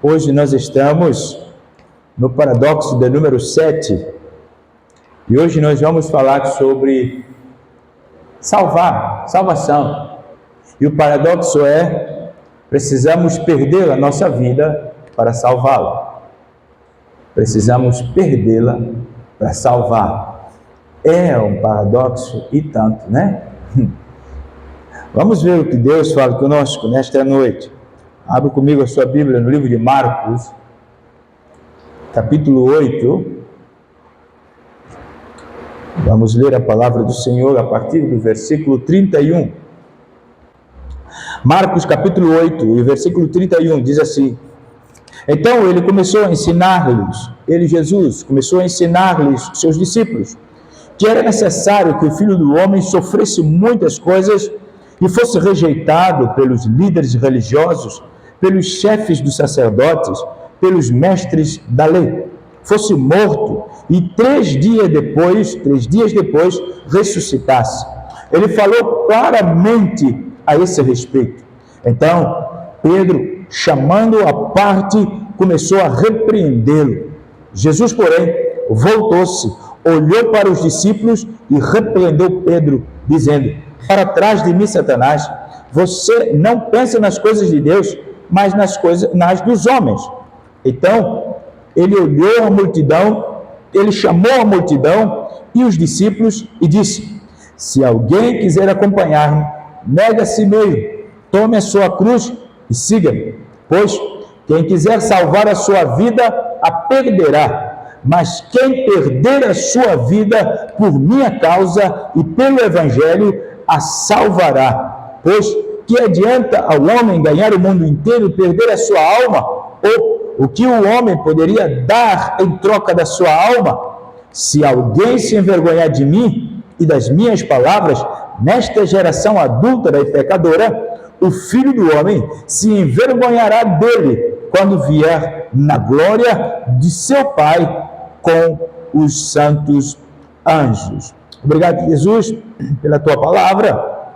Hoje nós estamos no paradoxo de número 7 e hoje nós vamos falar sobre salvação. E o paradoxo é: precisamos perder a nossa vida para salvá-la. Precisamos perdê-la para salvar. É um paradoxo e tanto, né? Vamos ver o que Deus fala conosco nesta noite. Abra comigo a sua Bíblia no livro de Marcos, capítulo 8. Vamos ler a palavra do Senhor a partir do versículo 31. Marcos, capítulo 8, e versículo 31, diz assim: Então ele começou a ensinar-lhes, Jesus, começou a ensinar-lhes, seus discípulos, que era necessário que o Filho do Homem sofresse muitas coisas e fosse rejeitado pelos líderes religiosos, pelos chefes dos sacerdotes, pelos mestres da lei, fosse morto e 3 dias depois ressuscitasse. Ele falou claramente a esse respeito. Então Pedro, chamando-o à parte, começou a repreendê-lo. Jesus, porém, voltou-se, olhou para os discípulos e repreendeu Pedro, dizendo: Para trás de mim, Satanás, você não pensa nas coisas de Deus, mas nas dos homens. Então ele olhou a multidão, ele chamou a multidão e os discípulos e disse: Se alguém quiser acompanhar-me, negue a si mesmo, tome a sua cruz e siga-me. Pois quem quiser salvar a sua vida, a perderá. Mas quem perder a sua vida por minha causa e pelo Evangelho, a salvará. Pois que adianta ao homem ganhar o mundo inteiro e perder a sua alma? Ou o que o homem poderia dar em troca da sua alma? Se alguém se envergonhar de mim e das minhas palavras, nesta geração adúltera e pecadora, o Filho do Homem se envergonhará dele quando vier na glória de seu Pai com os santos anjos. Obrigado, Jesus, pela tua palavra.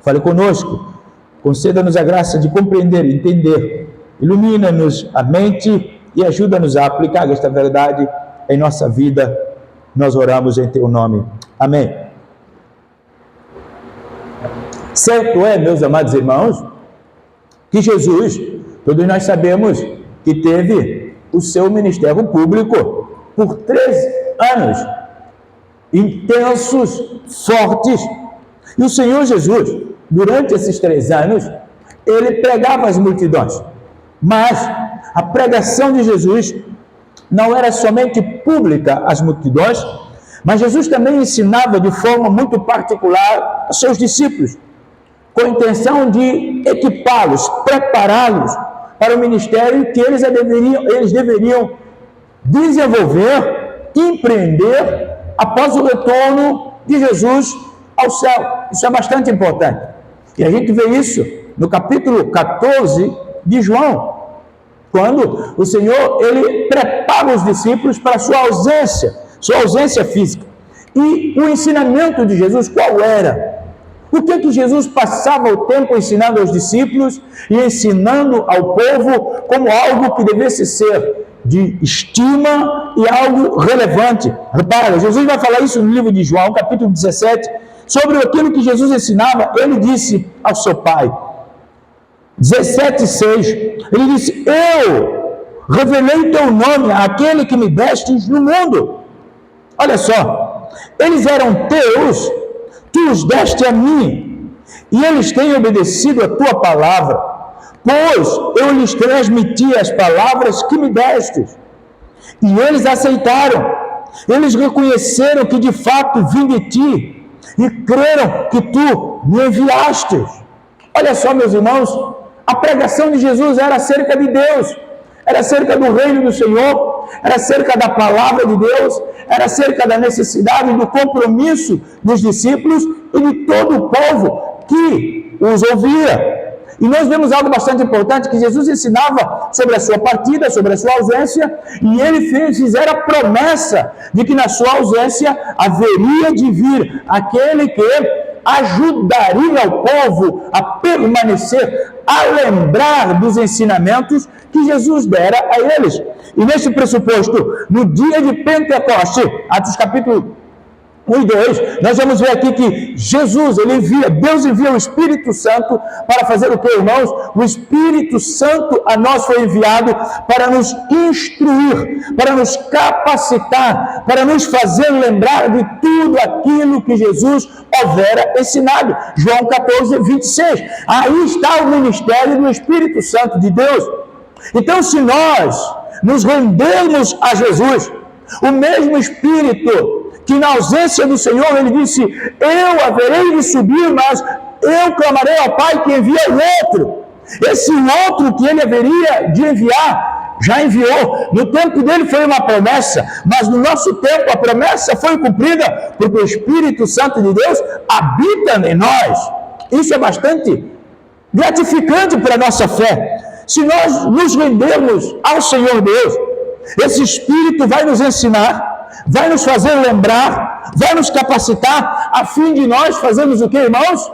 Fale conosco, conceda-nos a graça de compreender e entender, ilumina-nos a mente e ajuda-nos a aplicar esta verdade em nossa vida. Nós oramos em teu nome. Amém. Certo é, meus amados irmãos, que Jesus, todos nós sabemos que teve o seu ministério público por 3 anos, intensos, fortes. E o Senhor Jesus, durante esses 3 anos, ele pregava as multidões. Mas a pregação de Jesus não era somente pública às multidões, mas Jesus também ensinava de forma muito particular aos seus discípulos, com a intenção de equipá-los, prepará-los para o ministério que eles deveriam desenvolver, empreender após o retorno de Jesus ao céu. Isso é bastante importante. E a gente vê isso no capítulo 14 de João, quando o Senhor, ele prepara os discípulos para a sua ausência física. E o ensinamento de Jesus qual era? Por que Jesus passava o tempo ensinando aos discípulos e ensinando ao povo como algo que devesse ser de estima e algo relevante? Repara, Jesus vai falar isso no livro de João, capítulo 17, sobre aquilo que Jesus ensinava. Ele disse ao seu Pai, 17:6, ele disse: Eu revelei teu nome àquele que me destes no mundo. Olha só, eles eram teus, tu os deste a mim, e eles têm obedecido a tua palavra, pois eu lhes transmiti as palavras que me destes, e eles aceitaram, eles reconheceram que de fato vim de ti, e creram que tu me enviastes. Olha só, meus irmãos, a pregação de Jesus era acerca de Deus, era acerca do reino do Senhor, era acerca da palavra de Deus, era acerca da necessidade do compromisso dos discípulos e de todo o povo que os ouvia. E nós vemos algo bastante importante, que Jesus ensinava sobre a sua partida, sobre a sua ausência, e ele fizera a promessa de que na sua ausência haveria de vir aquele que ajudaria o povo a permanecer, a lembrar dos ensinamentos que Jesus dera a eles. E nesse pressuposto, no dia de Pentecoste, Atos capítulo 1 e 2, nós vamos ver aqui que Deus envia o Espírito Santo para fazer o que, irmãos? O Espírito Santo a nós foi enviado para nos instruir, para nos capacitar, para nos fazer lembrar de tudo aquilo que Jesus houvera ensinado. João 14, 26. Aí está o ministério do Espírito Santo de Deus. Então, se nós nos rendermos a Jesus, o mesmo Espírito que na ausência do Senhor, ele disse, eu haverei de subir, mas eu clamarei ao Pai que envia o outro. Esse outro que ele haveria de enviar, já enviou. No tempo dele foi uma promessa, mas no nosso tempo a promessa foi cumprida, porque o Espírito Santo de Deus habita em nós. Isso é bastante gratificante para a nossa fé. Se nós nos rendermos ao Senhor Deus, esse Espírito vai nos ensinar, vai nos fazer lembrar, vai nos capacitar, a fim de nós fazermos o que, irmãos?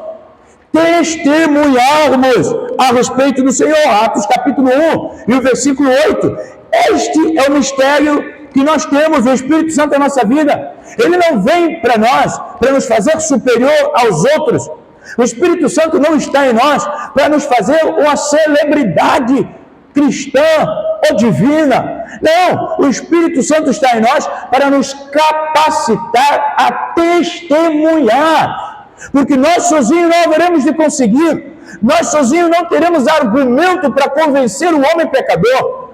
Testemunharmos a respeito do Senhor. Atos capítulo 1 e o versículo 8. Este é o mistério que nós temos, o Espírito Santo na nossa vida. Ele não vem para nós para nos fazer superior aos outros. O Espírito Santo não está em nós para nos fazer uma celebridade cristã ou divina. Não, o Espírito Santo está em nós para nos capacitar a testemunhar. Porque nós sozinhos não haveremos de conseguir. Nós sozinhos não teremos argumento para convencer o homem pecador.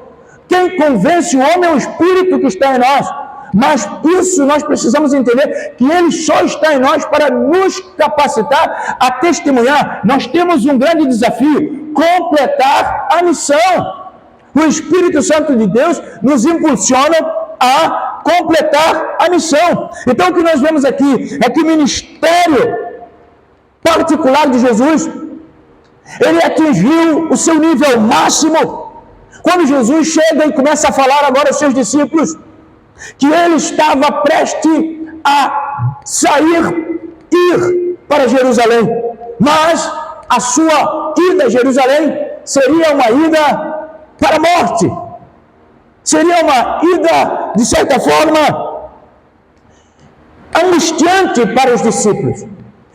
Quem convence o homem é o Espírito que está em nós. Mas isso nós precisamos entender, que ele só está em nós para nos capacitar a testemunhar. Nós temos um grande desafio: completar a missão. O Espírito Santo de Deus nos impulsiona a completar a missão. Então o que nós vemos aqui é que o ministério particular de Jesus, ele atingiu o seu nível máximo quando Jesus chega e começa a falar agora aos seus discípulos que ele estava prestes a ir para Jerusalém, mas a sua ida a Jerusalém seria uma ida para a morte, seria uma ida, de certa forma, angustiante para os discípulos.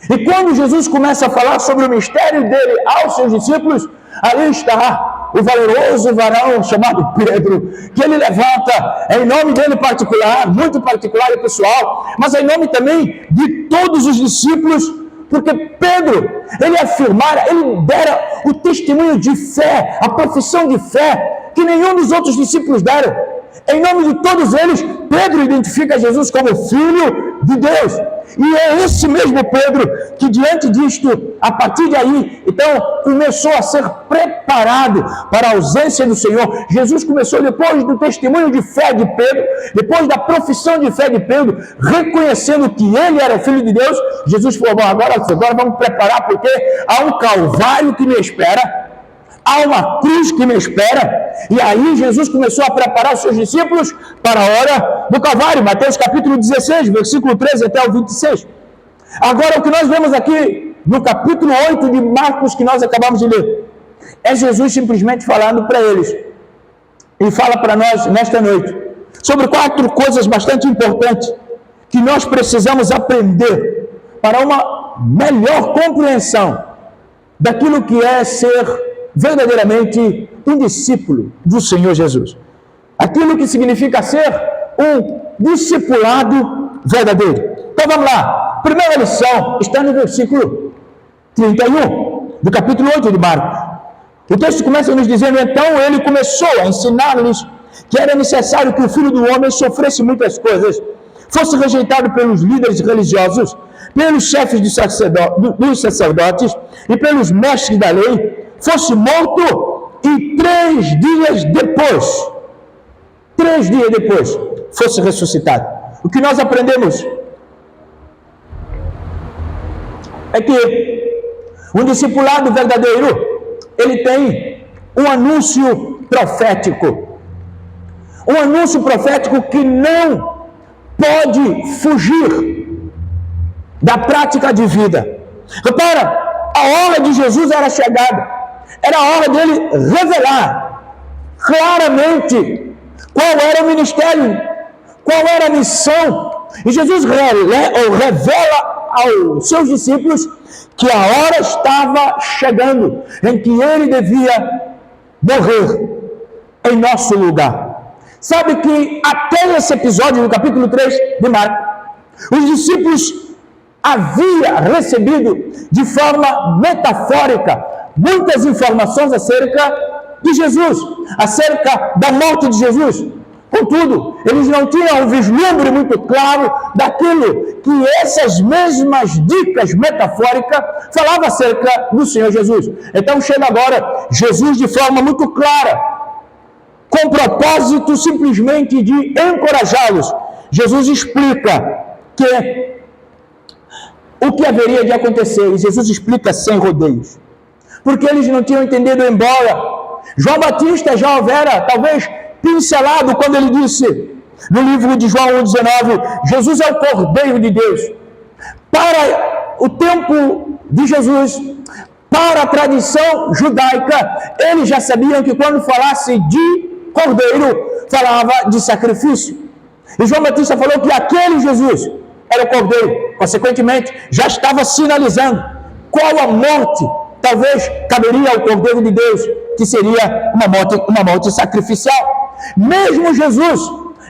E quando Jesus começa a falar sobre o mistério dele aos seus discípulos, ali está o valoroso varão chamado Pedro, que ele levanta em nome dele particular, muito particular e pessoal, mas em nome também de todos os discípulos, porque Pedro, ele afirmara, ele dera o testemunho de fé, a profissão de fé, que nenhum dos outros discípulos deram. Em nome de todos eles, Pedro identifica Jesus como Filho de Deus. E é esse mesmo Pedro que, diante disto, a partir de aí, então, começou a ser preparado para a ausência do Senhor. Jesus começou, depois do testemunho de fé de Pedro, depois da profissão de fé de Pedro, reconhecendo que ele era o Filho de Deus, Jesus falou: bom, agora vamos preparar, porque há um calvário que me espera, há uma cruz que me espera. E aí Jesus começou a preparar os seus discípulos para a hora do Calvário. Mateus capítulo 16, versículo 13 até o 26. Agora, o que nós vemos aqui no capítulo 8 de Marcos, que nós acabamos de ler, é Jesus simplesmente falando para eles. Ele fala para nós nesta noite sobre 4 coisas bastante importantes que nós precisamos aprender para uma melhor compreensão daquilo que é ser verdadeiramente um discípulo do Senhor Jesus. Aquilo que significa ser um discipulado verdadeiro. Então vamos lá. Primeira lição está no versículo 31 do capítulo 8 de Marcos. O texto começa nos dizendo: então ele começou a ensinar-lhes que era necessário que o Filho do Homem sofresse muitas coisas, fosse rejeitado pelos líderes religiosos, pelos chefes dos sacerdotes e pelos mestres da lei, fosse morto e 3 dias depois, fosse ressuscitado. O que nós aprendemos é que um discipulado verdadeiro, ele tem um anúncio profético. Um anúncio profético que não pode fugir da prática de vida. Repara, a hora de Jesus era chegada. Era a hora dele revelar claramente qual era o ministério, qual era a missão. E Jesus revela aos seus discípulos que a hora estava chegando em que ele devia morrer em nosso lugar. Sabe que até esse episódio do capítulo 3 de Marcos, os discípulos haviam recebido de forma metafórica muitas informações acerca de Jesus, acerca da morte de Jesus. Contudo, eles não tinham um vislumbre muito claro daquilo que essas mesmas dicas metafóricas falavam acerca do Senhor Jesus. Então chega agora Jesus de forma muito clara, com o propósito simplesmente de encorajá-los. Jesus explica o que haveria de acontecer, e Jesus explica sem rodeios, porque eles não tinham entendido, embora João Batista já houvera talvez pincelado quando ele disse no livro de João 1,19, Jesus é o Cordeiro de Deus. Para o tempo de Jesus, para a tradição judaica, eles já sabiam que quando falasse de Cordeiro, falava de sacrifício. E João Batista falou que aquele Jesus era o Cordeiro. Consequentemente, já estava sinalizando qual a morte talvez caberia ao Cordeiro de Deus, que seria uma morte sacrificial. Mesmo Jesus,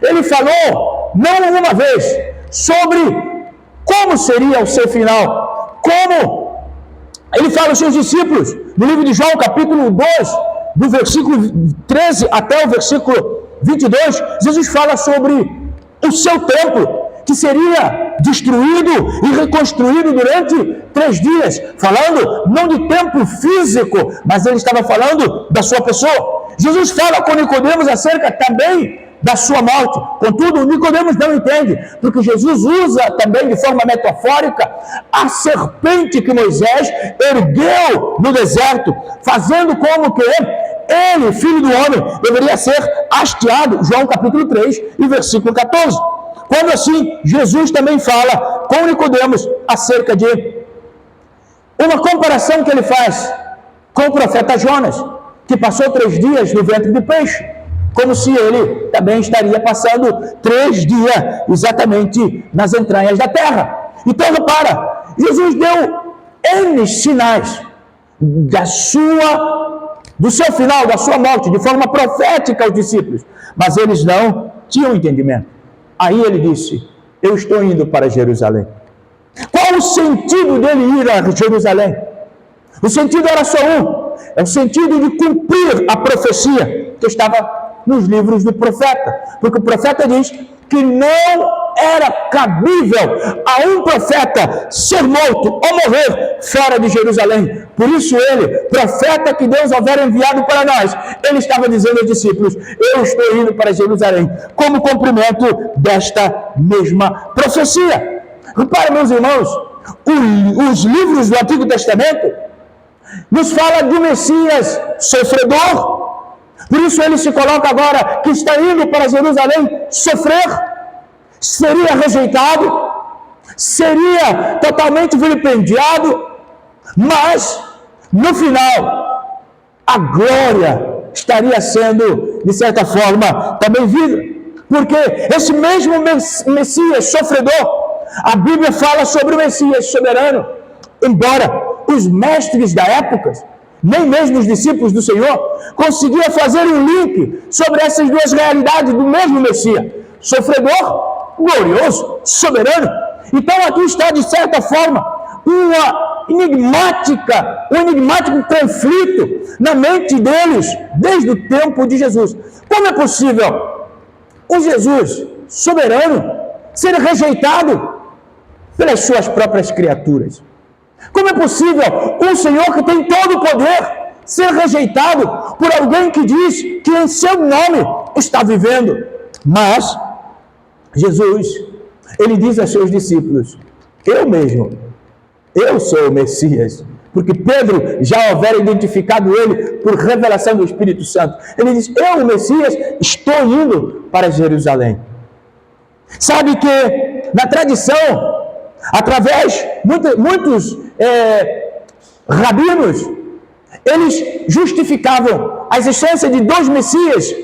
ele falou, não uma vez, sobre como seria o seu final. Como ele fala aos seus discípulos, no livro de João, capítulo 2, do versículo 13 até o versículo 22, Jesus fala sobre o seu templo, que seria destruído e reconstruído durante 3 dias, falando não de templo físico, mas ele estava falando da sua pessoa. Jesus fala com Nicodemos acerca também da sua morte. Contudo, Nicodemos não entende, porque Jesus usa também de forma metafórica a serpente que Moisés ergueu no deserto, fazendo como que ele, filho do homem, deveria ser hasteado. João capítulo 3 e versículo 14. Quando assim, Jesus também fala com Nicodemos acerca de uma comparação que ele faz com o profeta Jonas, que passou 3 dias no ventre do peixe, como se ele também estaria passando 3 dias exatamente nas entranhas da terra. Então, repara, Jesus deu N sinais do seu final, da sua morte, de forma profética aos discípulos, mas eles não tinham entendimento. Aí ele disse, eu estou indo para Jerusalém. Qual o sentido dele ir a Jerusalém? O sentido era só um, é o sentido de cumprir a profecia que estava nos livros do profeta, porque o profeta diz que não era cabível a um profeta ser morto ou morrer fora de Jerusalém. Por isso ele, profeta que Deus houvera enviado para nós, ele estava dizendo aos discípulos, eu estou indo para Jerusalém, como cumprimento desta mesma profecia. Repare, meus irmãos, os livros do Antigo Testamento nos fala de Messias sofredor. Por isso ele se coloca agora que está indo para Jerusalém sofrer, seria rejeitado, seria totalmente vilipendiado, mas no final a glória estaria sendo, de certa forma, também vida. Porque esse mesmo Messias sofredor, a Bíblia fala sobre o Messias soberano, embora os mestres da época, nem mesmo os discípulos do Senhor, conseguiam fazer um link sobre essas duas realidades do mesmo Messias, sofredor, glorioso, soberano. Então aqui está, de certa forma, um enigmático conflito na mente deles, desde o tempo de Jesus. Como é possível o Jesus soberano ser rejeitado pelas suas próprias criaturas? Como é possível um Senhor que tem todo o poder ser rejeitado por alguém que diz que em seu nome está vivendo? Mas Jesus, ele diz a seus discípulos, eu sou o Messias, porque Pedro já houvera identificado ele por revelação do Espírito Santo. Ele diz, eu, o Messias, estou indo para Jerusalém. Sabe que na tradição, através muitos rabinos, eles justificavam a existência de dois Messias,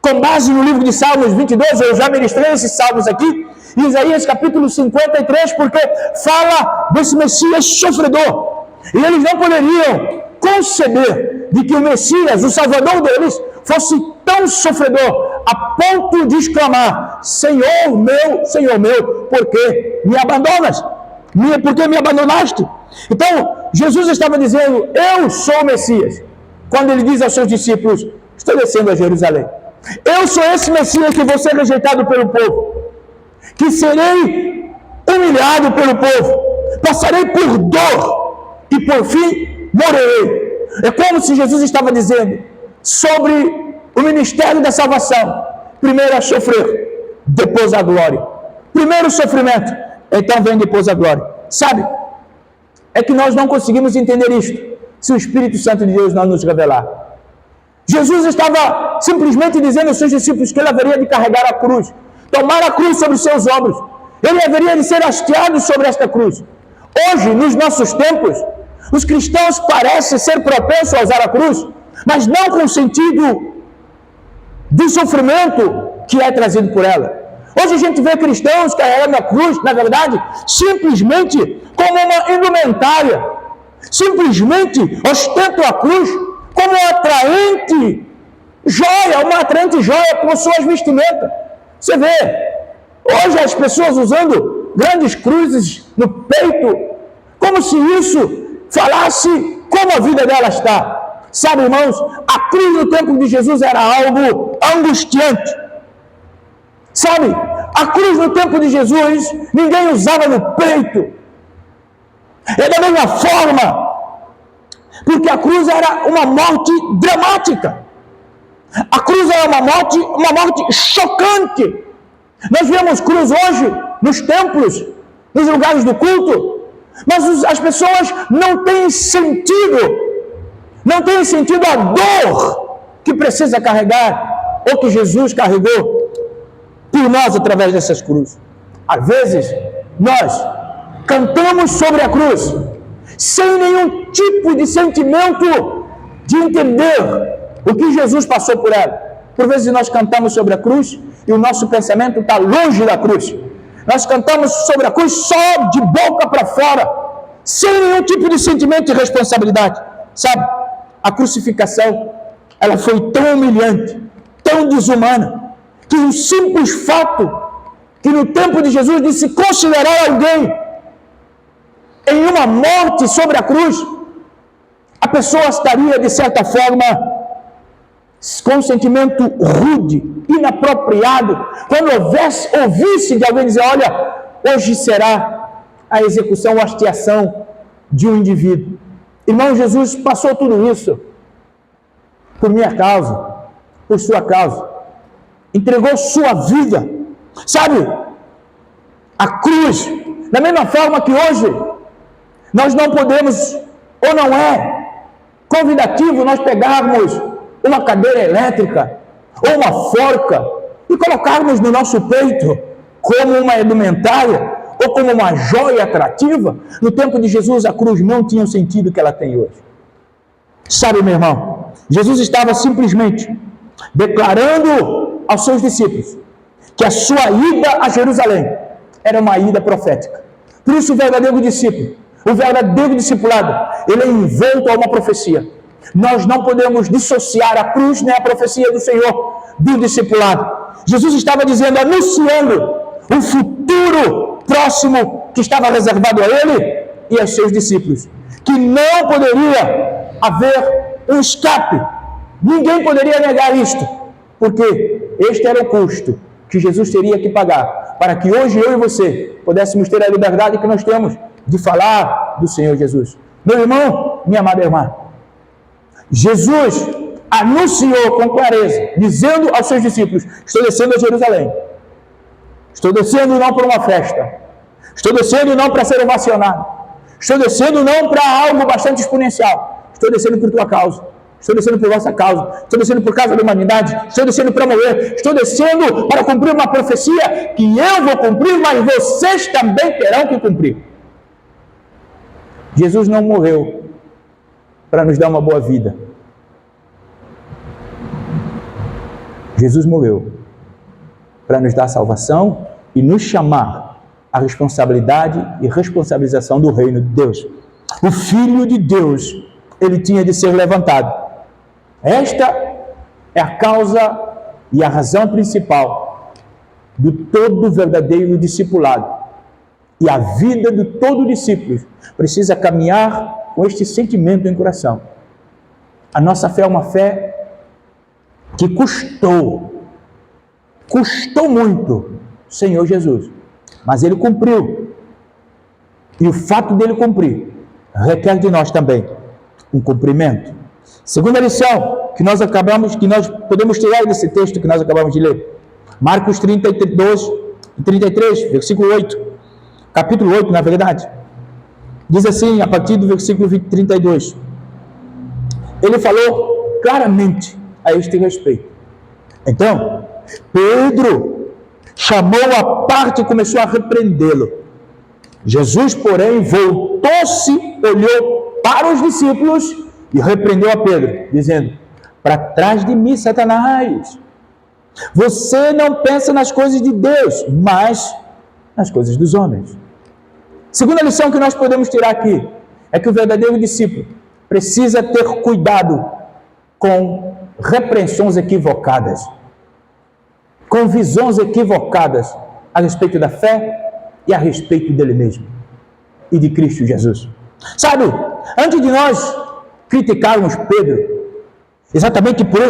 com base no livro de Salmos 22, eu já ministrei esses salmos aqui, Isaías capítulo 53, porque fala desse Messias sofredor. E eles não poderiam conceber de que o Messias, o Salvador deles, fosse tão sofredor, a ponto de exclamar: Senhor meu, por que me abandonas? Por que me abandonaste? Então, Jesus estava dizendo: eu sou o Messias. Quando ele diz aos seus discípulos: estou descendo a Jerusalém. Eu sou esse Messias que vou ser rejeitado pelo povo, que serei humilhado pelo povo, passarei por dor e por fim morrerei. É como se Jesus estava dizendo sobre o ministério da salvação: primeiro a sofrer, depois a glória. Primeiro o sofrimento, então vem depois a glória. Sabe, é que nós não conseguimos entender isto se o Espírito Santo de Deus não nos revelar. Jesus estava simplesmente dizendo aos seus discípulos que ele haveria de carregar a cruz, tomar a cruz sobre os seus ombros. Ele haveria de ser hasteado sobre esta cruz. Hoje, nos nossos tempos, os cristãos parecem ser propensos a usar a cruz, mas não com o sentido do sofrimento que é trazido por ela. Hoje a gente vê cristãos carregando a cruz, na verdade, simplesmente como uma indumentária. Simplesmente ostentam a cruz como uma atraente joia com suas vestimentas. Você vê, hoje as pessoas usando grandes cruzes no peito, como se isso falasse como a vida dela está. Sabe, irmãos, a cruz no tempo de Jesus era algo angustiante. Sabe, a cruz no tempo de Jesus ninguém usava no peito. É da mesma forma, porque a cruz era uma morte dramática. A cruz era uma morte chocante. Nós vemos cruz hoje nos templos, nos lugares do culto, mas as pessoas não têm sentido a dor que precisa carregar, ou que Jesus carregou por nós através dessas cruzes. Às vezes, nós cantamos sobre a cruz, sem nenhum tipo de sentimento de entender o que Jesus passou por ela. Por vezes nós cantamos sobre a cruz e o nosso pensamento está longe da cruz. Nós cantamos sobre a cruz só de boca para fora, sem nenhum tipo de sentimento de responsabilidade. Sabe, a crucificação, ela foi tão humilhante, tão desumana, que o simples fato que no tempo de Jesus de se considerar alguém em uma morte sobre a cruz, a pessoa estaria, de certa forma, com um sentimento rude, inapropriado, quando ouvisse de alguém dizer: olha, hoje será a execução, a hasteação de um indivíduo. Irmão, Jesus passou tudo isso por minha causa, por sua causa, entregou sua vida. Sabe, a cruz, da mesma forma que hoje nós não podemos, ou não é convidativo nós pegarmos uma cadeira elétrica ou uma forca e colocarmos no nosso peito como uma indumentária ou como uma joia atrativa. No tempo de Jesus, a cruz não tinha o sentido que ela tem hoje. Sabe, meu irmão, Jesus estava simplesmente declarando aos seus discípulos que a sua ida a Jerusalém era uma ida profética. Por isso, o verdadeiro discípulo, o verdadeiro discipulado, ele é envolto a uma profecia. Nós não podemos dissociar a cruz nem a profecia do Senhor do discipulado. Jesus estava dizendo, anunciando um futuro próximo que estava reservado a ele e aos seus discípulos, que não poderia haver um escape. Ninguém poderia negar isto, porque este era o custo que Jesus teria que pagar para que hoje eu e você pudéssemos ter a liberdade que nós temos de falar do Senhor Jesus. Meu irmão, minha amada irmã, Jesus anunciou com clareza, dizendo aos seus discípulos: estou descendo a Jerusalém, estou descendo não para uma festa, estou descendo não para ser ovacionado, estou descendo não para algo bastante exponencial, estou descendo por tua causa, estou descendo por vossa causa, estou descendo por causa da humanidade, estou descendo para morrer, estou descendo para cumprir uma profecia que eu vou cumprir, mas vocês também terão que cumprir. Jesus não morreu para nos dar uma boa vida. Jesus morreu para nos dar salvação e nos chamar à responsabilidade e responsabilização do reino de Deus. O Filho de Deus, ele tinha de ser levantado. Esta é a causa e a razão principal do todo verdadeiro discipulado. E a vida de todo discípulo precisa caminhar com este sentimento em coração. A nossa fé é uma fé que custou muito, Senhor Jesus, mas ele cumpriu. E o fato dele cumprir requer de nós também um cumprimento. Segunda lição que nós podemos tirar desse texto que nós acabamos de ler, Marcos 32 e 33, versículo 8, capítulo 8, na verdade, diz assim, a partir do versículo 32, ele falou claramente a este respeito. Então, Pedro chamou à parte e começou a repreendê-lo. Jesus, porém, voltou-se, olhou para os discípulos e repreendeu a Pedro, dizendo: para trás de mim, Satanás, você não pensa nas coisas de Deus, mas nas coisas dos homens. Segunda lição que nós podemos tirar aqui é que o verdadeiro discípulo precisa ter cuidado com repreensões equivocadas, com visões equivocadas a respeito da fé e a respeito dele mesmo e de Cristo Jesus. Sabe, antes de nós criticarmos Pedro, exatamente por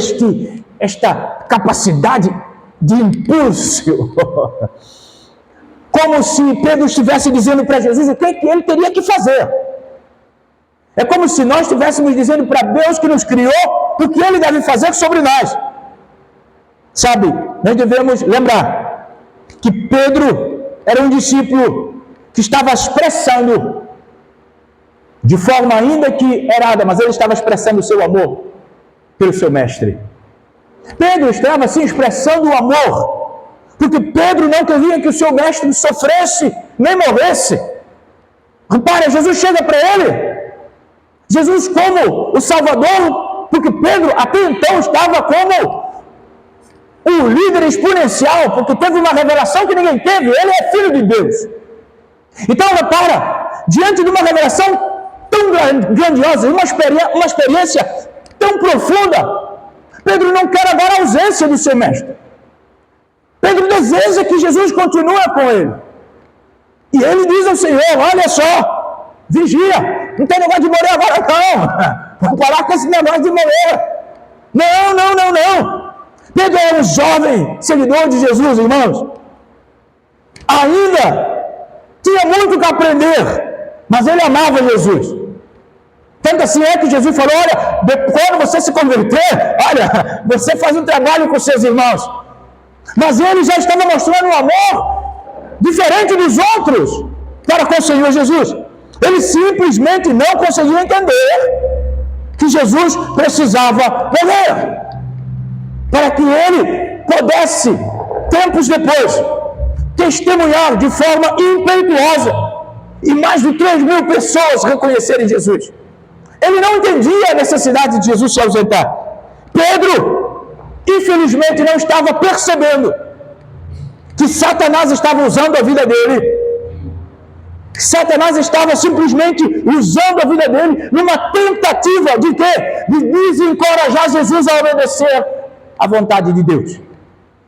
esta capacidade de impulso, como se Pedro estivesse dizendo para Jesus o que ele teria que fazer. É como se nós estivéssemos dizendo para Deus que nos criou o que ele deve fazer sobre nós. Sabe, nós devemos lembrar que Pedro era um discípulo que estava expressando, de forma ainda que errada, mas ele estava expressando o seu amor pelo seu mestre. Pedro estava assim expressando o amor, porque Pedro não queria que o seu mestre sofresse, nem morresse. Repara, Jesus chega para ele, Jesus como o Salvador, porque Pedro até então estava como o líder exponencial, porque teve uma revelação que ninguém teve, ele é filho de Deus. Então, repara, diante de uma revelação tão grandiosa, uma experiência tão profunda, Pedro não quer agora a ausência do seu mestre. Pedro deseja que Jesus continue com ele. E ele diz ao Senhor: olha só, vigia, não tem negócio de morrer agora não, vou parar com esse negócio de morrer. Não. Pedro é um jovem seguidor de Jesus, irmãos. Ainda tinha muito que aprender, mas ele amava Jesus. Tanto assim é que Jesus falou: olha, quando você se converter, olha, você faz um trabalho com seus irmãos. Mas ele já estava mostrando um amor diferente dos outros para com o Senhor Jesus. Ele simplesmente não conseguia entender que Jesus precisava morrer, para que ele pudesse, tempos depois, testemunhar de forma impetuosa e mais de 3.000 pessoas reconhecerem Jesus. Ele não entendia a necessidade de Jesus se ausentar. Pedro, infelizmente, não estava percebendo que Satanás estava usando a vida dele. Satanás estava simplesmente usando a vida dele numa tentativa de quê? De desencorajar Jesus a obedecer à vontade de Deus.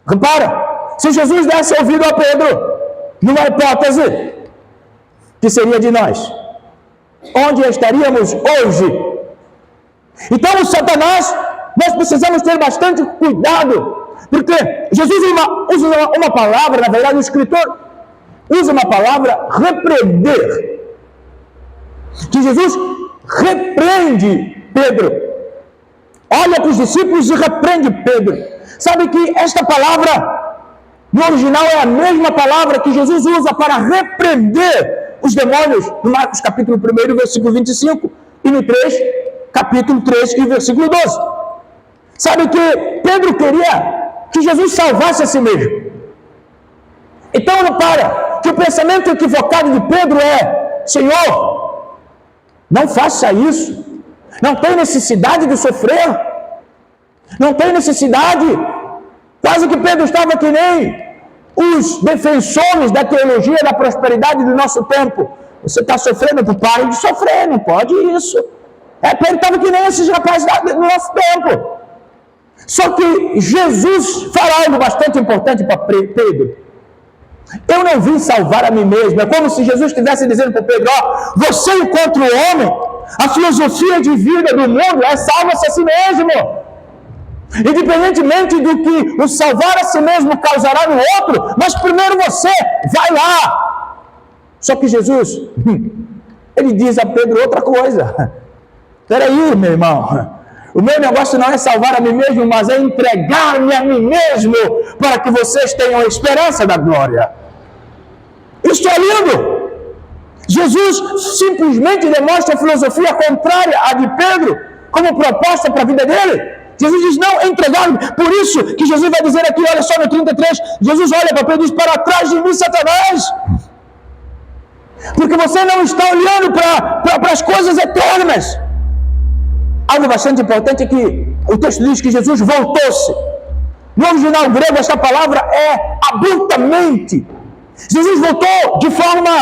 Repara, se Jesus desse ouvido a Pedro, numa hipótese, que seria de nós, onde estaríamos hoje? Então, o Satanás, nós precisamos ter bastante cuidado, porque Jesus usa uma palavra, na verdade o escritor usa uma palavra, repreender, que Jesus repreende Pedro, olha para os discípulos e repreende Pedro. Sabe que esta palavra, no original, é a mesma palavra que Jesus usa para repreender os demônios, no Marcos capítulo 1, versículo 25, e no 3, capítulo 3 e versículo 12. Sabe que Pedro queria que Jesus salvasse a si mesmo. Então, repara que o pensamento equivocado de Pedro é: Senhor, não faça isso, não tem necessidade de sofrer, não tem necessidade, Quase que Pedro estava que nem os defensores da teologia da prosperidade do nosso tempo. Você está sofrendo por pai de sofrer, não pode isso. Pedro estava que nem esses rapazes do nosso tempo. Só que Jesus fala algo bastante importante para Pedro. Eu não vim salvar a mim mesmo. É como se Jesus estivesse dizendo para Pedro: você encontra o homem, a filosofia de vida do mundo é salva-se a si mesmo. Independentemente do que o salvar a si mesmo causará no outro, mas primeiro você vai lá. Só que Jesus, ele diz a Pedro outra coisa. Espera aí, meu irmão. O meu negócio não é salvar a mim mesmo, mas é entregar-me a mim mesmo para que vocês tenham a esperança da glória. Isto é lindo. Jesus simplesmente demonstra a filosofia contrária à de Pedro como proposta para a vida dele. Jesus diz: não, entregar-me. Por isso que Jesus vai dizer aqui, olha só no 33, Jesus olha para Pedro e diz: para trás de mim, Satanás. Porque você não está olhando para as coisas eternas. Algo bastante importante é que o texto diz que Jesus voltou-se. No original grego, essa palavra é abruptamente. Jesus voltou de forma...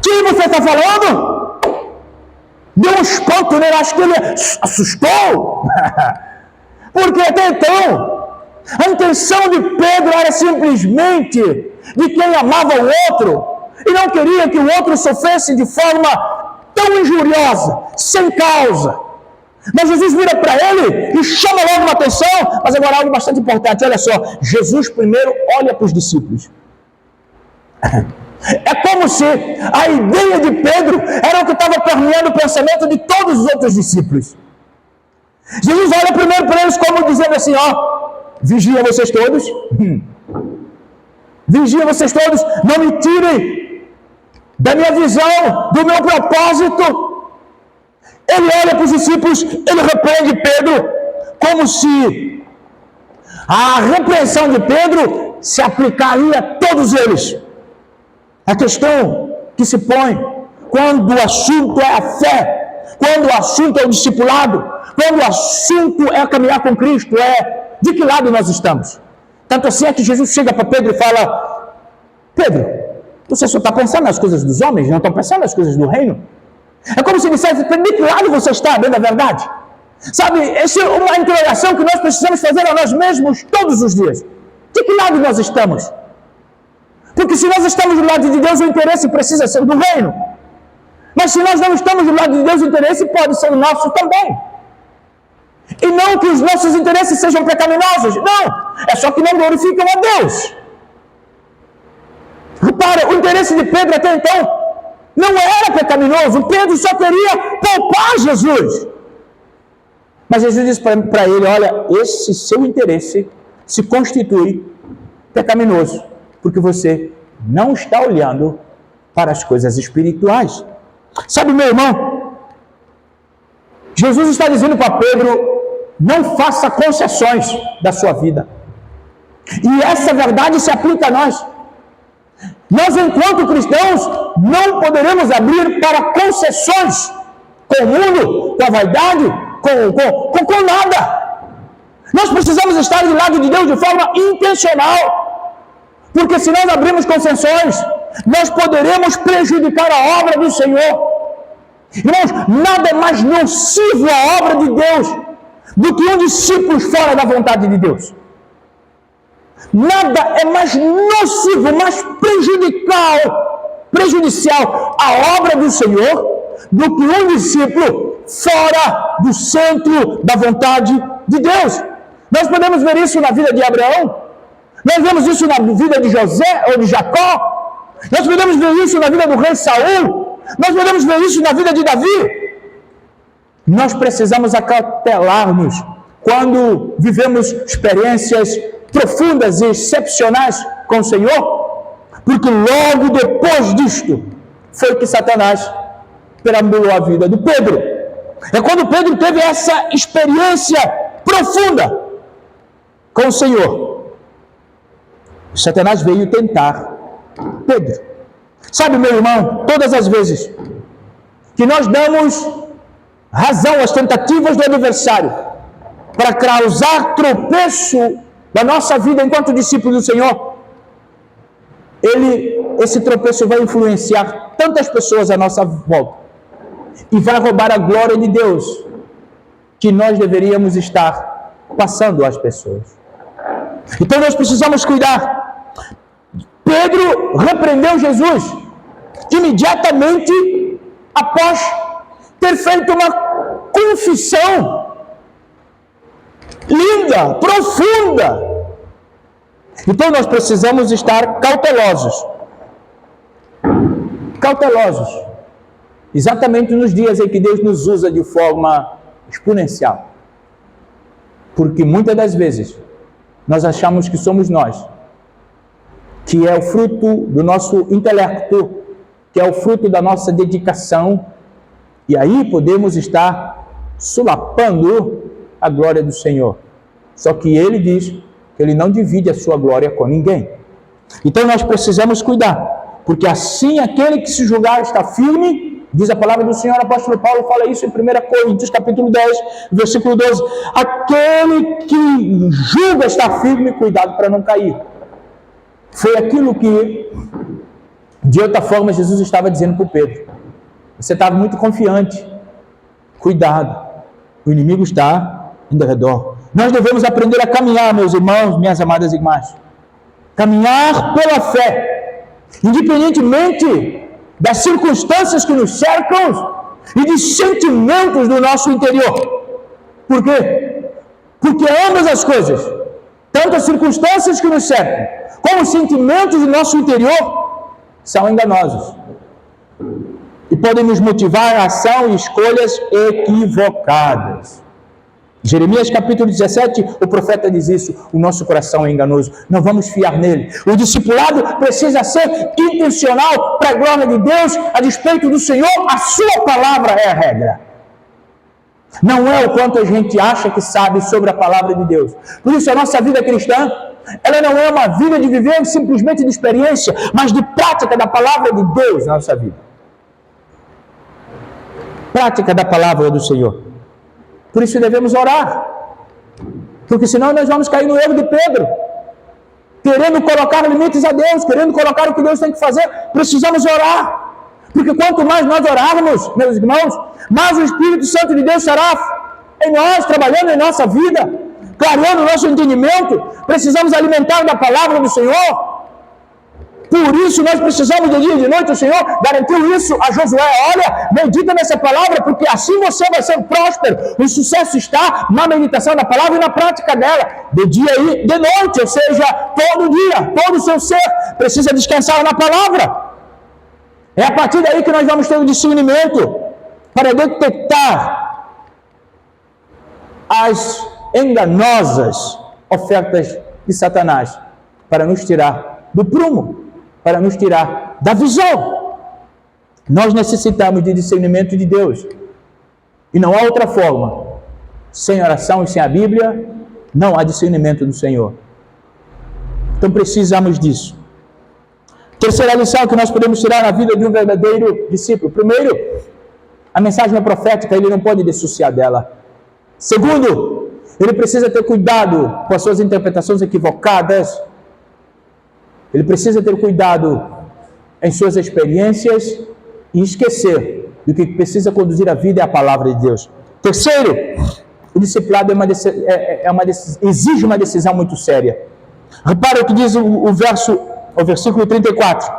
Quem você está falando? Deu um espanto nele, acho que ele assustou. Porque até então, a intenção de Pedro era simplesmente de quem amava o outro e não queria que o outro sofresse de forma tão injuriosa, sem causa. Mas Jesus vira para ele e chama logo uma atenção. Mas agora algo bastante importante, olha só. Jesus primeiro olha para os discípulos. É como se a ideia de Pedro era o que estava permeando o pensamento de todos os outros discípulos. Jesus olha primeiro para eles como dizendo assim: vigia vocês todos. Vigia vocês todos, não me tirem da minha visão, do meu propósito. Ele olha para os discípulos, ele repreende Pedro, como se a repreensão de Pedro se aplicaria a todos eles. A questão que se põe quando o assunto é a fé, quando o assunto é o discipulado, quando o assunto é caminhar com Cristo, é de que lado nós estamos. Tanto assim é que Jesus chega para Pedro e fala: Pedro, você só está pensando nas coisas dos homens, não está pensando nas coisas do reino. É como se dissesse: de que lado você está, bem da verdade? Sabe, essa é uma interrogação que nós precisamos fazer a nós mesmos todos os dias. De que lado nós estamos? Porque se nós estamos do lado de Deus, o interesse precisa ser do reino. Mas se nós não estamos do lado de Deus, o interesse pode ser nosso também. E não que os nossos interesses sejam pecaminosos. Não, é só que não glorificam a Deus. Repara, o interesse de Pedro até então não era pecaminoso. Pedro só queria poupar Jesus. Mas Jesus disse para ele: olha, esse seu interesse se constitui pecaminoso, porque você não está olhando para as coisas espirituais. Sabe, meu irmão, Jesus está dizendo para Pedro: não faça concessões da sua vida. E essa verdade se aplica a nós. Nós, enquanto cristãos, não poderemos abrir para concessões com o mundo, com a vaidade, com nada. Nós precisamos estar do lado de Deus de forma intencional. Porque se nós abrirmos concessões, nós poderemos prejudicar a obra do Senhor. Irmãos, nada é mais nocivo à obra de Deus do que um discípulo fora da vontade de Deus. Nada é mais nocivo, mais prejudicial à obra do Senhor do que um discípulo fora do centro da vontade de Deus. Nós podemos ver isso na vida de Abraão, nós vemos isso na vida de José ou de Jacó, nós podemos ver isso na vida do rei Saul, nós podemos ver isso na vida de Davi. Nós precisamos acautelar-nos quando vivemos experiências profundas e excepcionais com o Senhor, porque logo depois disto foi que Satanás perambulou a vida do Pedro. É quando Pedro teve essa experiência profunda com o Senhor, Satanás veio tentar Pedro. Sabe, meu irmão, todas as vezes que nós damos razão às tentativas do adversário, para causar tropeço na nossa vida enquanto discípulos do Senhor, esse tropeço vai influenciar tantas pessoas à nossa volta e vai roubar a glória de Deus que nós deveríamos estar passando às pessoas. Então nós precisamos cuidar. Pedro repreendeu Jesus imediatamente após ter feito uma confissão linda, profunda. Então nós precisamos estar cautelosos. Cautelosos. Exatamente nos dias em que Deus nos usa de forma exponencial. Porque muitas das vezes nós achamos que somos nós, que é o fruto do nosso intelecto, que é o fruto da nossa dedicação, e aí podemos estar solapando a glória do Senhor. Só que Ele diz que Ele não divide a sua glória com ninguém. Então nós precisamos cuidar, porque assim aquele que se julgar está firme, diz a palavra do Senhor, o apóstolo Paulo fala isso em 1 Coríntios capítulo 10, versículo 12, aquele que julga está firme, cuidado para não cair. Foi aquilo que, de outra forma, Jesus estava dizendo para o Pedro. Você estava muito confiante, cuidado, o inimigo está em redor. Nós devemos aprender a caminhar, meus irmãos, minhas amadas irmãs, caminhar pela fé, independentemente das circunstâncias que nos cercam e de sentimentos do nosso interior. Por quê? Porque ambas as coisas, tanto as circunstâncias que nos cercam, como os sentimentos do nosso interior, são enganosos e podem nos motivar a ação e escolhas equivocadas. Jeremias capítulo 17, o profeta diz isso, o nosso coração é enganoso, não vamos fiar nele. O discipulado precisa ser intencional para a glória de Deus, a despeito do Senhor, a sua palavra é a regra. Não é o quanto a gente acha que sabe sobre a palavra de Deus. Por isso a nossa vida cristã, ela não é uma vida de viver simplesmente de experiência, mas de prática da palavra de Deus na nossa vida. Prática da palavra do Senhor. Por isso devemos orar, porque senão nós vamos cair no erro de Pedro, querendo colocar limites a Deus, querendo colocar o que Deus tem que fazer. Precisamos orar, porque quanto mais nós orarmos, meus irmãos, mais o Espírito Santo de Deus estará em nós, trabalhando em nossa vida, clareando o nosso entendimento. Precisamos alimentar da palavra do Senhor. Por isso nós precisamos de dia e de noite. O Senhor garantiu isso a Josué. Olha, medita nessa palavra, porque assim você vai ser próspero. O sucesso está na meditação da palavra e na prática dela, de dia e de noite, ou seja, todo dia, todo o seu ser precisa descansar na palavra. É a partir daí que nós vamos ter o discernimento para detectar as enganosas ofertas de Satanás, para nos tirar do prumo, para nos tirar da visão. Nós necessitamos de discernimento de Deus. E não há outra forma. Sem oração e sem a Bíblia, não há discernimento do Senhor. Então precisamos disso. Terceira lição que nós podemos tirar na vida de um verdadeiro discípulo. Primeiro, a mensagem profética, ele não pode dissociar dela. Segundo, ele precisa ter cuidado com as suas interpretações equivocadas. Ele precisa ter cuidado em suas experiências e esquecer do que precisa conduzir a vida é a palavra de Deus. Terceiro, o discipulado exige uma decisão muito séria. Repara o que diz o versículo 34.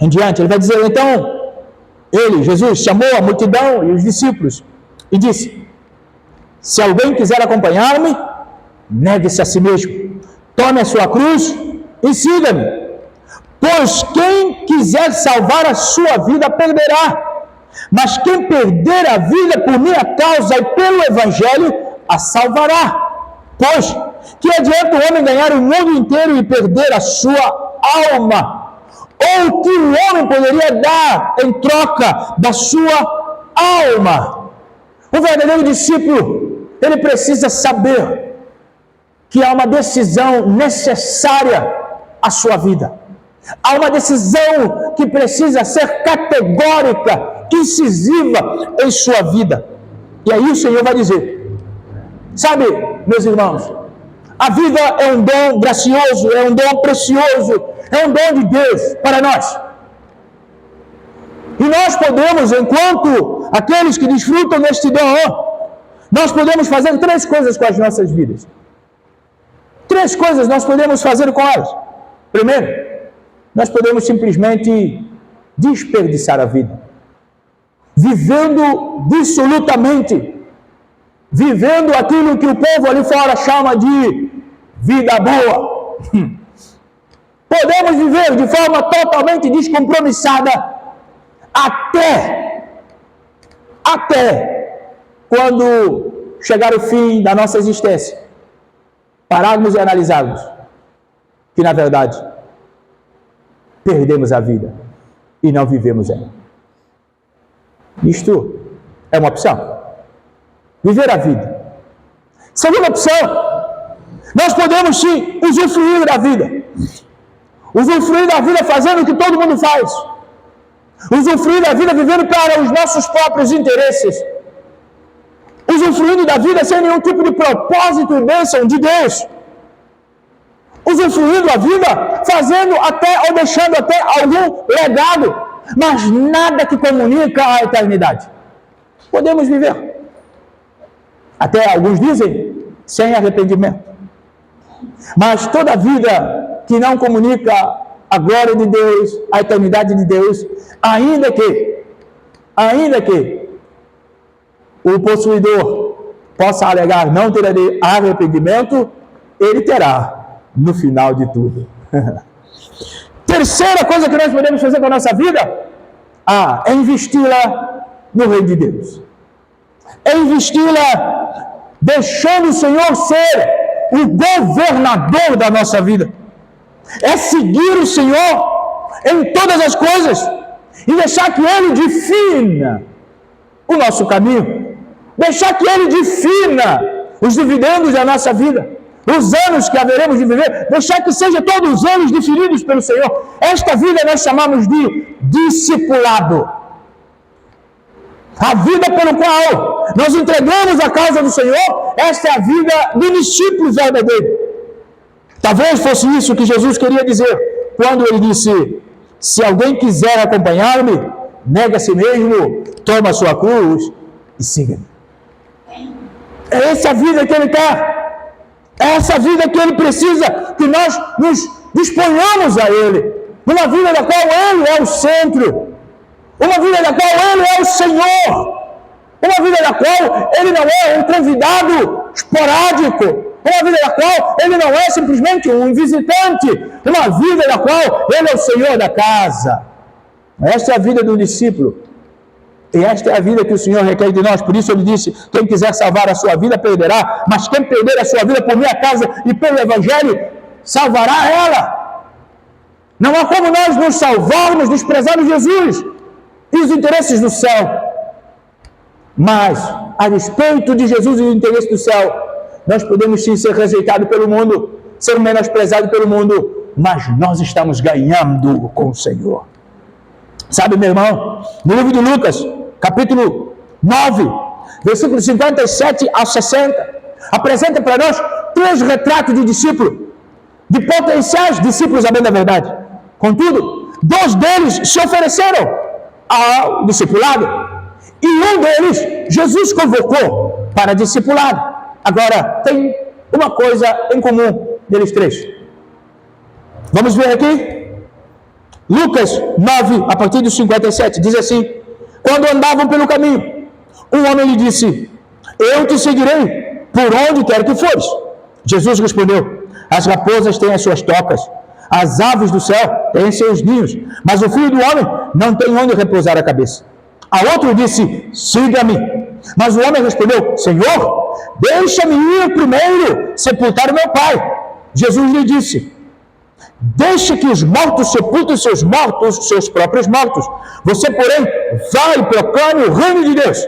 Em diante, ele vai dizer, então, Jesus, chamou a multidão e os discípulos e disse, se alguém quiser acompanhar-me, negue-se a si mesmo, tome a sua cruz e siga-me. Pois quem quiser salvar a sua vida, perderá. Mas quem perder a vida por minha causa e pelo Evangelho, a salvará. Pois, que adianta o homem ganhar o mundo inteiro e perder a sua alma? Ou o que o homem poderia dar em troca da sua alma? O verdadeiro discípulo, ele precisa saber que há uma decisão necessária à sua vida. Há uma decisão que precisa ser categórica, incisiva em sua vida. E aí o Senhor vai dizer, Sabe, meus irmãos, a vida é um dom gracioso, é um dom precioso, é um dom de Deus para nós. E nós podemos, enquanto aqueles que desfrutam deste dom, nós podemos fazer 3 coisas com as nossas vidas. 3 coisas nós podemos fazer com elas. Primeiro, nós podemos simplesmente desperdiçar a vida, vivendo dissolutamente, vivendo aquilo que o povo ali fora chama de vida boa. Podemos viver de forma totalmente descompromissada até quando chegar o fim da nossa existência, pararmos e analisarmos que, na verdade, perdemos a vida e não vivemos ela. Isto é uma opção. Viver a vida. Segunda opção, nós podemos sim usufruir da vida. Usufruir da vida fazendo o que todo mundo faz. Usufruir da vida vivendo para os nossos próprios interesses. Usufruindo da vida sem nenhum tipo de propósito e bênção de Deus. Usufruindo a vida fazendo até ou deixando até algum legado, mas nada que comunica a eternidade. Podemos viver. Até alguns dizem, sem arrependimento. Mas toda vida que não comunica a glória de Deus, a eternidade de Deus, ainda que o possuidor possa alegar não ter arrependimento, ele terá no final de tudo. Terceira coisa que nós podemos fazer com a nossa vida é investi-la no reino de Deus. É investi-la deixando o Senhor ser o governador da nossa vida. É seguir o Senhor em todas as coisas e deixar que Ele defina o nosso caminho. Deixar que Ele defina os dividendos da nossa vida, os anos que haveremos de viver. Deixar que sejam todos os anos definidos pelo Senhor. Esta vida nós chamamos de discipulado. A vida pelo qual nós entregamos a causa do Senhor, esta é a vida do discípulo verdadeiro. Talvez fosse isso que Jesus queria dizer quando ele disse: se alguém quiser acompanhar-me, nega a si mesmo, toma a sua cruz e siga-me. É essa a vida que ele quer. É essa a vida que ele precisa, que nós nos disponhamos a ele. Uma vida da qual ele é o centro. Uma vida da qual ele é o Senhor. Uma vida da qual ele não é um convidado esporádico. Uma vida da qual ele não é simplesmente um visitante. Uma vida da qual ele é o Senhor da casa. Esta é a vida do discípulo. E esta é a vida que o Senhor requer de nós. Por isso ele disse: quem quiser salvar a sua vida, perderá. Mas quem perder a sua vida por minha casa e pelo Evangelho, salvará ela. Não há como nós nos salvarmos desprezando Jesus e os interesses do céu. Mas, a respeito de Jesus e do interesse do céu, nós podemos sim ser rejeitados pelo mundo, ser menosprezados pelo mundo, mas nós estamos ganhando com o Senhor. Sabe, meu irmão, no livro de Lucas, capítulo 9, versículos 57 a 60, apresenta para nós 3 retratos de discípulos, de potenciais discípulos, a bem da verdade. Contudo, 2 deles se ofereceram ao discipulado, e um deles Jesus convocou para discipulado. Agora, tem uma coisa em comum deles 3. Vamos ver aqui? Lucas 9, a partir do 57, diz assim: quando andavam pelo caminho, um homem lhe disse: eu te seguirei por onde quer que fores. Jesus respondeu: as raposas têm as suas tocas, as aves do céu têm seus ninhos, mas o Filho do Homem não tem onde repousar a cabeça. A outro disse: siga-me. Mas o homem respondeu: Senhor, deixa-me ir primeiro sepultar o meu pai. Jesus lhe disse: deixe que os mortos sepultem seus mortos, seus próprios mortos. Você, porém, vai e proclame o reino de Deus.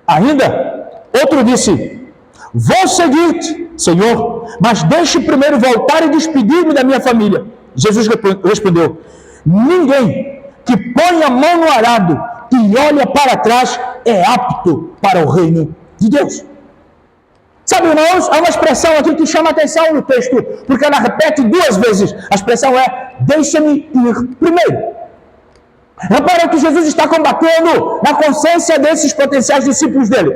Ainda outro disse: vou seguir-te, Senhor, mas deixe primeiro voltar e despedir-me da minha família. Jesus respondeu: ninguém que põe a mão no arado e olha para trás é apto para o reino de Deus. Sabe, irmãos, há uma expressão aqui que chama atenção no texto, porque ela repete 2 vezes. A expressão é, deixa-me ir primeiro. Repara que Jesus está combatendo na consciência desses potenciais discípulos dele.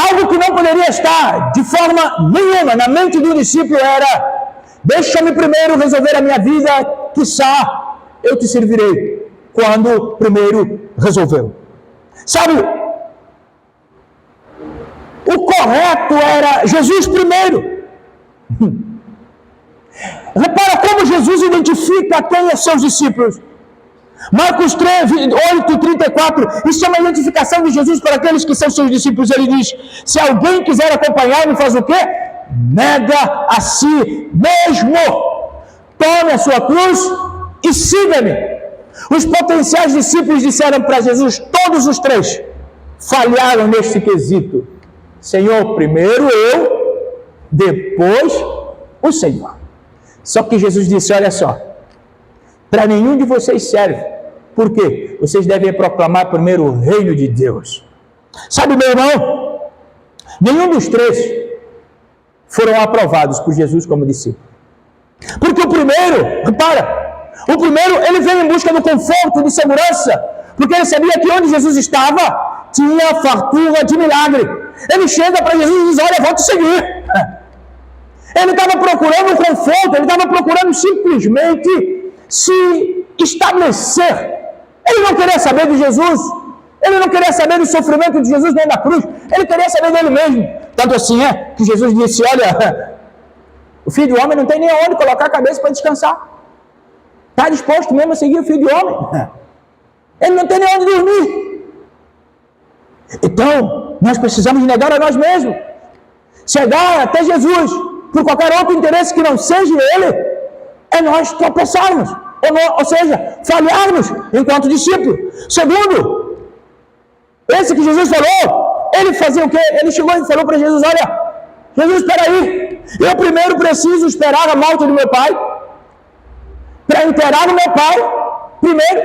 Algo que não poderia estar de forma nenhuma na mente do discípulo era, deixa-me primeiro resolver a minha vida, quiçá eu te servirei quando primeiro resolveu. Sabe, o correto era Jesus primeiro. Repara como Jesus identifica quem é seus discípulos. Marcos 3, 8, 34, isso é uma identificação de Jesus para aqueles que são seus discípulos. Ele diz, se alguém quiser acompanhar-me, faz o quê? Nega a si mesmo, tome a sua cruz e siga-me. Os potenciais discípulos disseram para Jesus, todos os 3, falharam neste quesito. Senhor, primeiro eu, depois o Senhor. Só que Jesus disse, olha só, para nenhum de vocês serve. Por quê? Vocês devem proclamar primeiro o reino de Deus. Sabe, meu irmão, nenhum dos 3 foram aprovados por Jesus como discípulo. Porque o primeiro, repara, o primeiro ele veio em busca do conforto, de segurança, porque ele sabia que onde Jesus estava, tinha fartura de milagre. Ele chega para Jesus e diz, olha, vou te seguir. Ele estava procurando o conforto, ele estava procurando simplesmente se estabelecer. Ele não queria saber de Jesus, ele não queria saber do sofrimento de Jesus nem da cruz, ele queria saber dele mesmo. Tanto assim é que Jesus disse, olha, o Filho do Homem não tem nem onde colocar a cabeça para descansar. Está disposto mesmo a seguir o Filho do Homem? Ele não tem nem onde dormir. Então, nós precisamos negar a nós mesmos, chegar até Jesus, por qualquer outro interesse que não seja ele, é nós tropeçarmos, ou seja, falharmos enquanto discípulo. Segundo, esse que Jesus falou, ele fazia o quê? Ele chegou e falou para Jesus, olha, Jesus, espera aí, eu primeiro preciso esperar a morte do meu pai, para enterrar o meu pai, primeiro,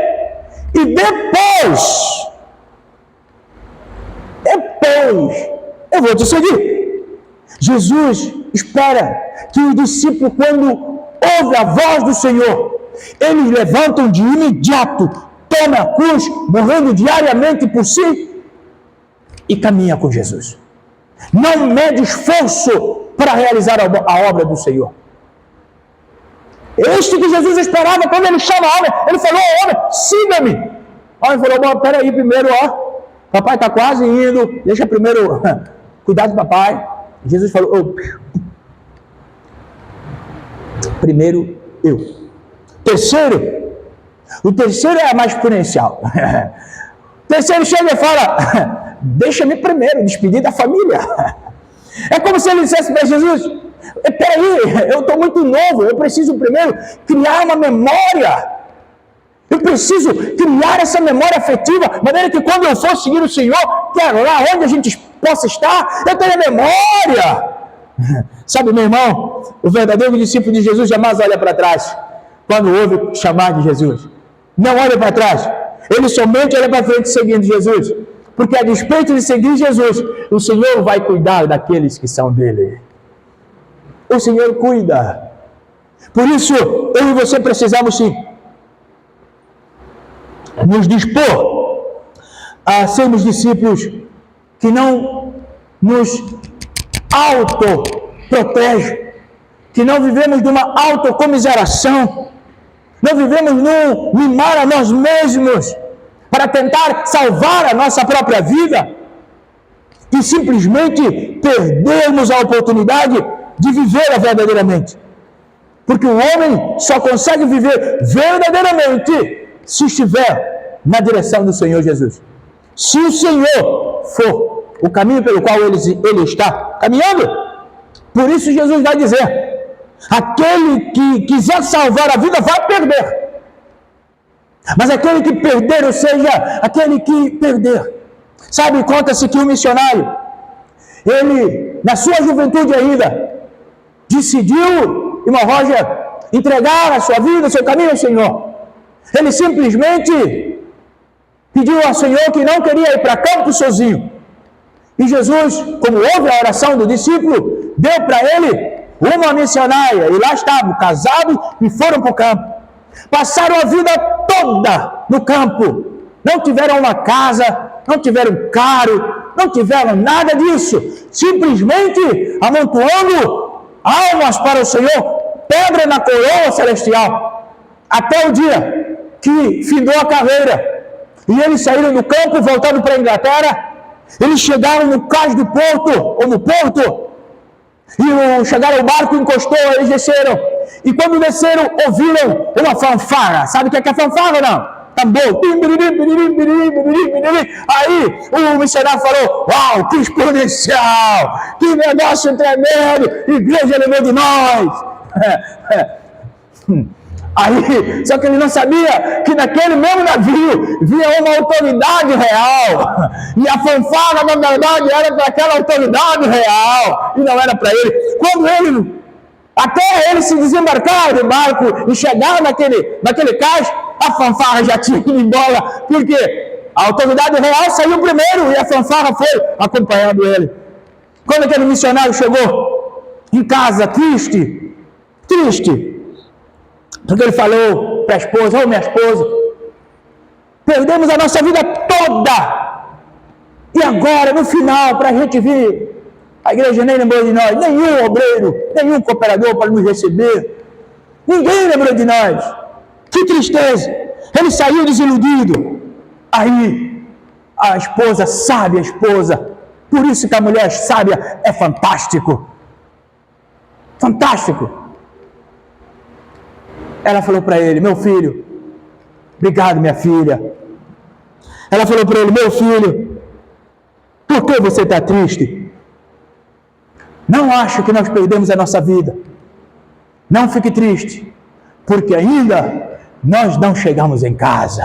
e depois eu vou te seguir. Jesus espera que o discípulo, quando ouve a voz do Senhor, eles levantam de imediato, tomam a cruz, morrendo diariamente por si, e caminham com Jesus. Não mede esforço para realizar a obra do Senhor. Este que Jesus esperava, quando ele chama o homem, ele falou ao homem, siga-me. O homem falou, bom, peraí, primeiro, papai está quase indo, deixa primeiro cuidar do papai. Jesus falou, primeiro eu. O terceiro é a mais exponencial. O terceiro chega e fala, deixa-me primeiro despedir da família. É como se ele dissesse para Jesus, peraí, eu estou muito novo, eu preciso primeiro criar uma memória. Eu preciso criar essa memória afetiva, de maneira que quando eu for seguir o Senhor, que é lá onde a gente possa estar, eu tenho a memória. Sabe, meu irmão, o verdadeiro discípulo de Jesus jamais olha para trás quando ouve chamar de Jesus. Não olha para trás, ele somente olha para frente seguindo Jesus, porque a despeito de seguir Jesus, o Senhor vai cuidar daqueles que são dele. O Senhor cuida. Por isso, eu e você precisamos sim nos dispor a sermos discípulos que não nos autoprotegem, que não vivemos de uma autocomiseração, não vivemos num mimar a nós mesmos para tentar salvar a nossa própria vida e simplesmente perdermos a oportunidade de viver verdadeiramente. Porque o homem só consegue viver verdadeiramente se estiver na direção do Senhor Jesus. Se o Senhor for o caminho pelo qual ele está caminhando, por isso Jesus vai dizer, aquele que quiser salvar a vida vai perder. Mas aquele que perder, ou seja, aquele que perder. Sabe, conta-se que um missionário, ele, na sua juventude ainda, decidiu, irmão Roger, entregar a sua vida, o seu caminho ao Senhor. Ele simplesmente pediu ao Senhor que não queria ir para campo sozinho. E Jesus, como ouve a oração do discípulo, deu para ele uma missionária. E lá estavam, casados, e foram para o campo. Passaram a vida toda no campo. Não tiveram uma casa, não tiveram carro, não tiveram nada disso. Simplesmente amontoando almas para o Senhor, pedra na coroa celestial. Até o dia que findou a carreira. E eles saíram do campo e voltaram para a Inglaterra. Eles chegaram no cais do porto, ou no porto. E chegaram ao barco, encostou, eles desceram. E quando desceram, ouviram uma fanfarra. Sabe o que é fanfarra, não? Tambor. Aí o missionário falou: uau, que exponencial, que negócio tremendo, igreja lembrou de nós. Aí, só que ele não sabia que naquele mesmo navio vinha uma autoridade real. E a fanfarra, na verdade, era para aquela autoridade real. E não era para ele. Quando até ele se desembarcar do barco e chegar naquele cais, a fanfarra já tinha ido embora. Porque a autoridade real saiu primeiro e a fanfarra foi acompanhando ele. Quando aquele missionário chegou em casa, triste, porque ele falou para a esposa: ô minha esposa, perdemos a nossa vida toda, e agora no final, para a gente vir, a igreja nem lembrou de nós, nenhum obreiro, nenhum cooperador para nos receber, ninguém lembrou de nós. Que tristeza. Ele saiu desiludido. Aí a esposa, sábia esposa, por isso que a mulher sábia é fantástico, ela falou para ele: meu filho, obrigado minha filha. Ela falou para ele: meu filho, por que você está triste? Não acho que nós perdemos a nossa vida. Não fique triste, porque ainda nós não chegamos em casa.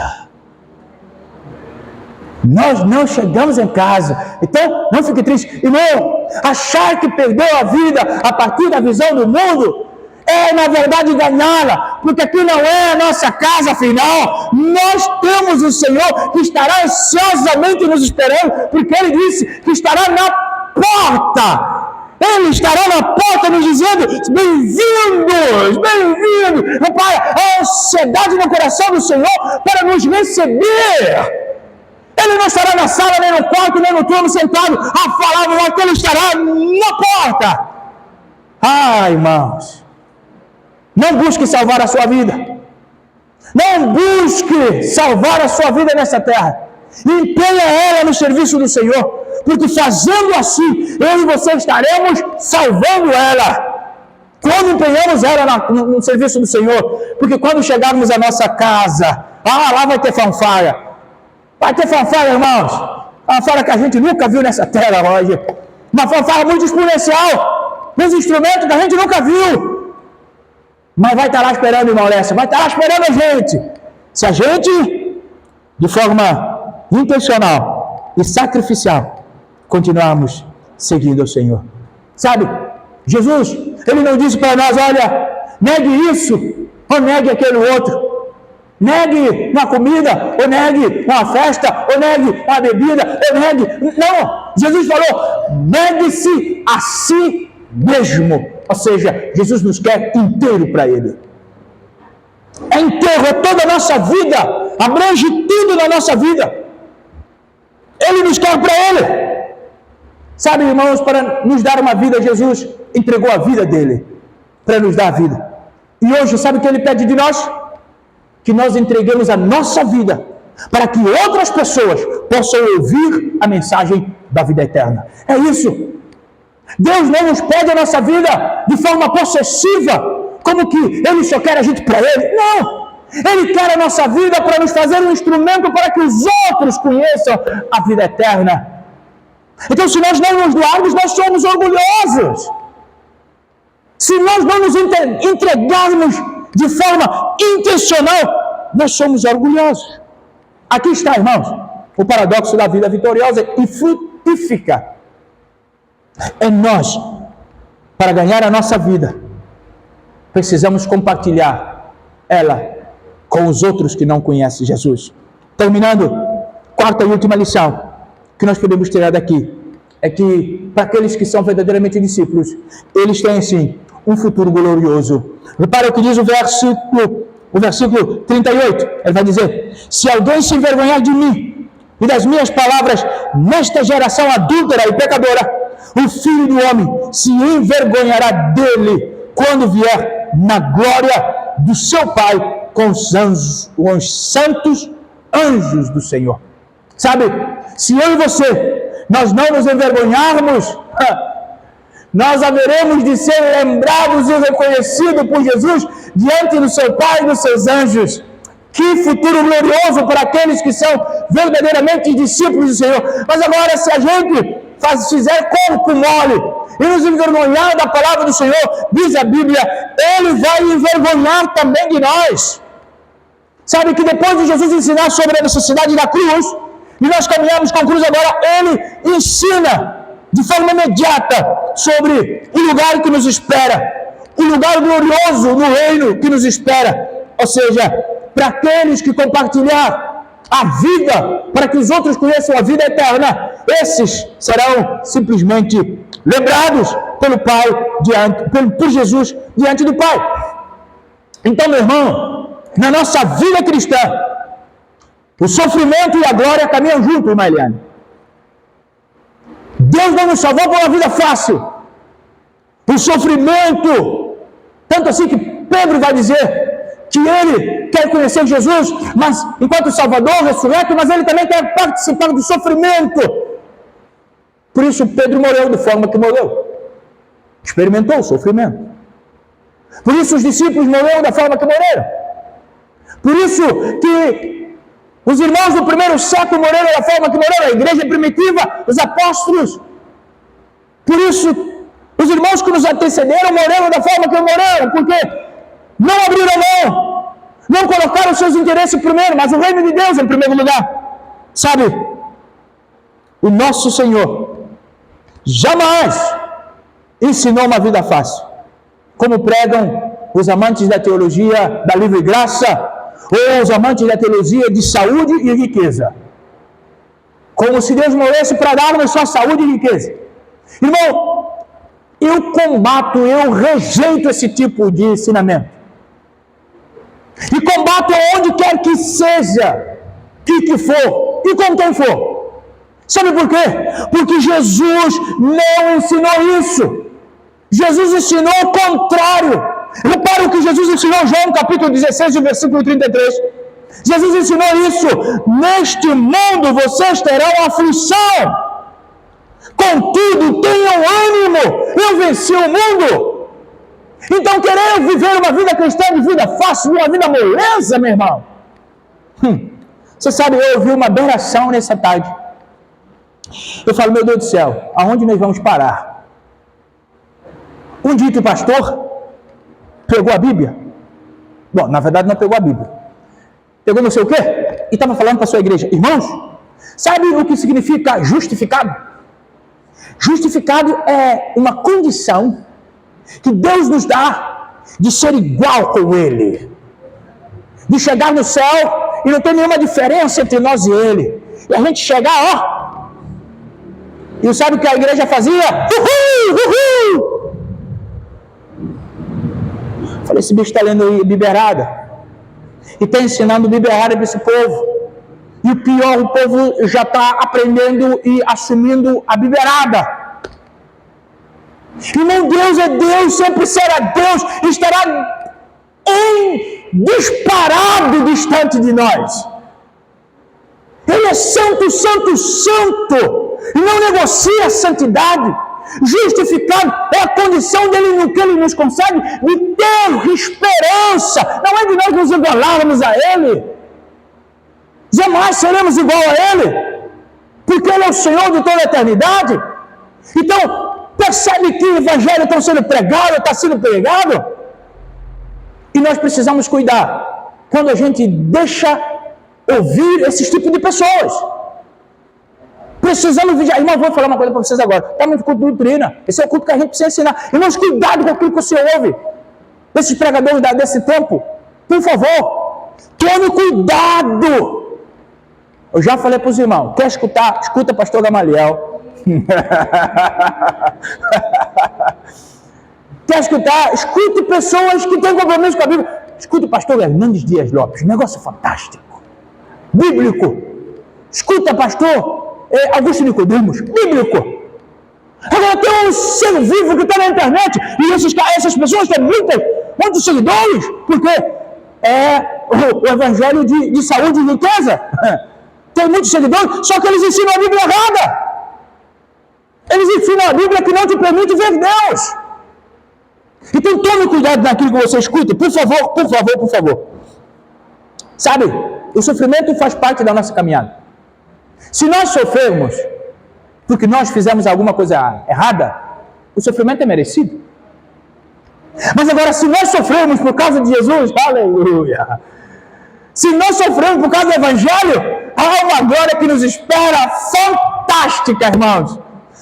Nós não chegamos em casa. Então, não fique triste. Irmão, achar que perdeu a vida a partir da visão do mundo é, na verdade, ganhá-la, porque aqui não é a nossa casa final. Nós temos o Senhor que estará ansiosamente nos esperando, porque Ele disse que estará na porta. Ele estará na porta nos dizendo: bem-vindos, bem-vindos. Repara, a ansiedade no coração do Senhor para nos receber. Ele não estará na sala, nem no quarto, nem no trono sentado a falar no ar, que Ele estará na porta. Ah, irmãos, não busque salvar a sua vida. Não busque salvar a sua vida nessa terra. Empenha ela no serviço do Senhor, porque fazendo assim, eu e você estaremos salvando ela. Quando empenhamos ela no serviço do Senhor, porque quando chegarmos à nossa casa, lá vai ter fanfarra. Vai ter fanfarra, irmãos. Uma fanfarra que a gente nunca viu nessa terra hoje. Uma fanfarra muito exponencial. Uns instrumentos que a gente nunca viu. Mas vai estar lá esperando, irmão Lessa. Vai estar lá esperando a gente. Se a gente, de forma intencional e sacrificial, continuarmos seguindo o Senhor. Sabe, Jesus, Ele não disse para nós: olha, negue isso, ou negue aquele outro. Negue uma comida, ou negue uma festa, ou negue uma bebida, ou negue... Não, Jesus falou: negue-se a si mesmo. Ou seja, Jesus nos quer inteiro para Ele. É inteiro, é toda a nossa vida, abrange tudo na nossa vida. Ele nos quer para Ele. Sabe, irmãos, para nos dar uma vida, Jesus entregou a vida dEle para nos dar a vida. E hoje, sabe o que Ele pede de nós? Que nós entreguemos a nossa vida para que outras pessoas possam ouvir a mensagem da vida eterna. É isso. Deus não nos pede a nossa vida de forma possessiva, como que Ele só quer a gente para Ele. Não! Ele quer a nossa vida para nos fazer um instrumento para que os outros conheçam a vida eterna. Então, se nós não nos doarmos, nós somos orgulhosos. Se nós não nos entregarmos de forma intencional, nós somos orgulhosos. Aqui está, irmãos, o paradoxo da vida vitoriosa e frutífica. É nós, para ganhar a nossa vida, precisamos compartilhar ela com os outros que não conhecem Jesus. Terminando, quarta e última lição que nós podemos tirar daqui é que, para aqueles que são verdadeiramente discípulos, eles têm, sim, um futuro glorioso. Repara o que diz o versículo 38. Ele vai dizer: se alguém se envergonhar de mim e das minhas palavras nesta geração adúltera e pecadora, o Filho do Homem se envergonhará dele quando vier na glória do seu Pai com os anjos, os santos anjos do Senhor. Sabe, se eu e você, nós não nos envergonharmos, nós haveremos de ser lembrados e reconhecidos por Jesus diante do seu Pai e dos seus anjos. Que futuro glorioso para aqueles que são verdadeiramente discípulos do Senhor. Mas agora, se a gente fizer corpo mole e nos envergonhar da palavra do Senhor, diz a Bíblia, Ele vai envergonhar também de nós. Sabe que depois de Jesus ensinar sobre a necessidade da cruz, e nós caminhamos com a cruz agora, Ele ensina de forma imediata sobre o lugar que nos espera, o lugar glorioso no reino que nos espera. Ou seja, para aqueles que compartilhar a vida, para que os outros conheçam a vida eterna, esses serão simplesmente lembrados pelo Pai, por Jesus, diante do Pai. Então, meu irmão, na nossa vida cristã, o sofrimento e a glória caminham juntos, irmã Eliane. Deus não nos salvou por uma vida fácil. O sofrimento, tanto assim que Pedro vai dizer que ele quer conhecer Jesus, mas enquanto Salvador, ressurreto, mas ele também quer participar do sofrimento. Por isso Pedro morreu da forma que morreu. Experimentou o sofrimento. Por isso os discípulos morreram da forma que morreram. Por isso que os irmãos do primeiro século morreram da forma que morreram, a igreja primitiva, os apóstolos. Por isso, os irmãos que nos antecederam morreram da forma que morreram, porque não abriram mão, não colocaram seus interesses primeiro, mas o reino de Deus em primeiro lugar. Sabe, o nosso Senhor jamais ensinou uma vida fácil, como pregam os amantes da teologia da livre graça, ou os amantes da teologia de saúde e riqueza. Como se Deus morresse para dar-nos só saúde e riqueza. Irmão, eu combato, eu rejeito esse tipo de ensinamento. E combato onde quer que seja, que for, e com quem for. Sabe por quê? Porque Jesus não ensinou isso. Jesus ensinou o contrário. Repara o que Jesus ensinou em João capítulo 16, versículo 33. Jesus ensinou isso: neste mundo vocês terão aflição. Contudo, tenham ânimo, eu venci o mundo. Então, querer viver uma vida cristã de vida fácil, uma vida moleza, meu irmão. Você sabe, eu ouvi uma aberração nessa tarde. Eu falo, meu Deus do céu, aonde nós vamos parar? Um dito pastor pegou a Bíblia. Bom, na verdade não pegou a Bíblia. Pegou não sei o quê e estava falando para a sua igreja. Irmãos, sabe o que significa justificado? Justificado é uma condição que Deus nos dá de ser igual com Ele. De chegar no céu e não ter nenhuma diferença entre nós e Ele. E a gente chegar, ó. E sabe o que a igreja fazia? Uhul! Uhul! Falei, esse bicho está lendo liberada. E está ensinando liberada para esse povo. E o pior, o povo já está aprendendo e assumindo a liberada. Irmão, Deus é Deus, sempre será Deus, estará disparado distante de nós. Ele é santo, santo, santo, e não negocia a santidade. Justificado é a condição dele no que ele nos concede de ter esperança. Não é de nós nos igualarmos a ele. Jamais seremos igual a ele, porque ele é o Senhor de toda a eternidade. Então, percebe que o evangelho está sendo pregado, e nós precisamos cuidar quando a gente deixa ouvir esses tipos de pessoas. Precisamos vigiar. Irmão, vou falar uma coisa para vocês agora. Está muito culto de doutrina. Esse é o culto que a gente precisa ensinar. Irmãos, cuidado com aquilo que você ouve. Esses pregadores desse tempo, por favor, tome cuidado. Eu já falei para os irmãos, quer escutar? Escuta pastor Gamaliel. Quer escutar? Escute pessoas que têm compromisso com a Bíblia. Escute o pastor Hernandes Dias Lopes, negócio fantástico, bíblico. Escuta pastor Augusto Nicodemos, bíblico. Agora tem um ser vivo que está na internet, e essas pessoas têm muitos seguidores, porque é o evangelho de saúde e riqueza. Tem muitos seguidores, só que eles ensinam a Bíblia errada. Eles ensinam a Bíblia que não te permite ver Deus. Então tome cuidado naquilo que você escuta, por favor, por favor, por favor. Sabe, o sofrimento faz parte da nossa caminhada. Se nós sofrermos porque nós fizemos alguma coisa errada, o sofrimento é merecido. Mas agora, se nós sofremos por causa de Jesus, aleluia! Se nós sofremos por causa do Evangelho, há uma glória que nos espera fantástica, irmãos.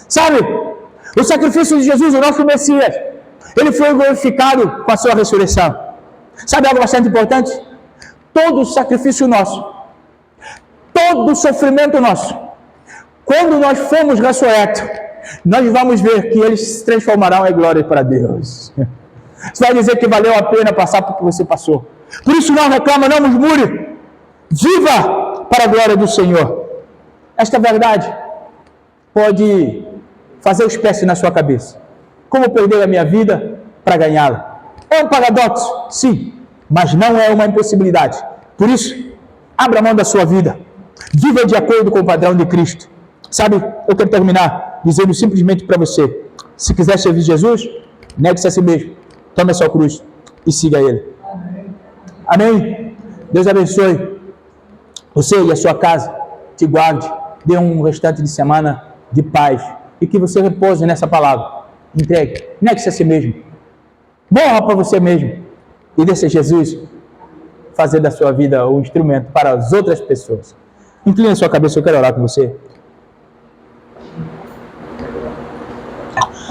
Sabe, o sacrifício de Jesus, o nosso Messias, ele foi glorificado com a sua ressurreição. Sabe algo bastante importante? Todo sacrifício nosso, todo sofrimento nosso, quando nós formos ressurretos, nós vamos ver que eles se transformarão em glória para Deus. Você vai dizer que valeu a pena passar por que você passou. Por isso não reclama, não murmure. Viva para a glória do Senhor. Esta verdade pode fazer os pés na sua cabeça. Como perder a minha vida para ganhá-la? É um paradoxo, sim, mas não é uma impossibilidade. Por isso, abra mão da sua vida. Viva de acordo com o padrão de Cristo. Sabe, eu quero terminar dizendo simplesmente para você: se quiser servir Jesus, negue-se a si mesmo, tome a sua cruz e siga Ele. Amém? Deus abençoe você e a sua casa, te guarde, dê um restante de semana de paz e que você repouse nessa palavra. Entregue, negue-se a si mesmo, morra para você mesmo e deixe Jesus fazer da sua vida um instrumento para as outras pessoas. Incline a sua cabeça, eu quero orar com você.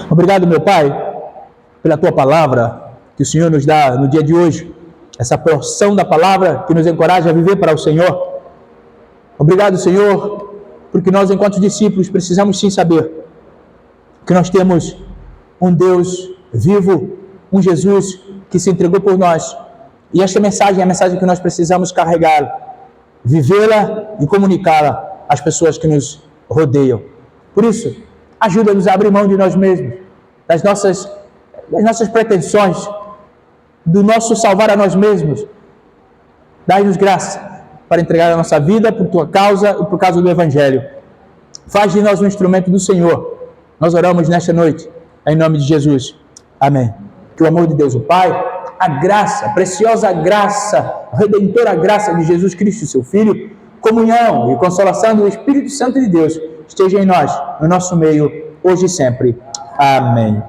Obrigado, meu Pai, pela Tua palavra que o Senhor nos dá no dia de hoje, essa porção da palavra que nos encoraja a viver para o Senhor. Obrigado, Senhor, porque nós, enquanto discípulos, precisamos sim saber que nós temos um Deus vivo, um Jesus que se entregou por nós. E esta mensagem é a mensagem que nós precisamos carregar, vivê-la e comunicá-la às pessoas que nos rodeiam. Por isso, ajuda-nos a abrir mão de nós mesmos, das nossas pretensões, do nosso salvar a nós mesmos. Dai-nos graça para entregar a nossa vida por Tua causa e por causa do Evangelho. Faz de nós um instrumento do Senhor. Nós oramos nesta noite, em nome de Jesus. Amém. Que o amor de Deus, o Pai, a graça, a preciosa graça, a redentora graça de Jesus Cristo, seu Filho, comunhão e consolação do Espírito Santo de Deus, esteja em nós, no nosso meio, hoje e sempre. Amém.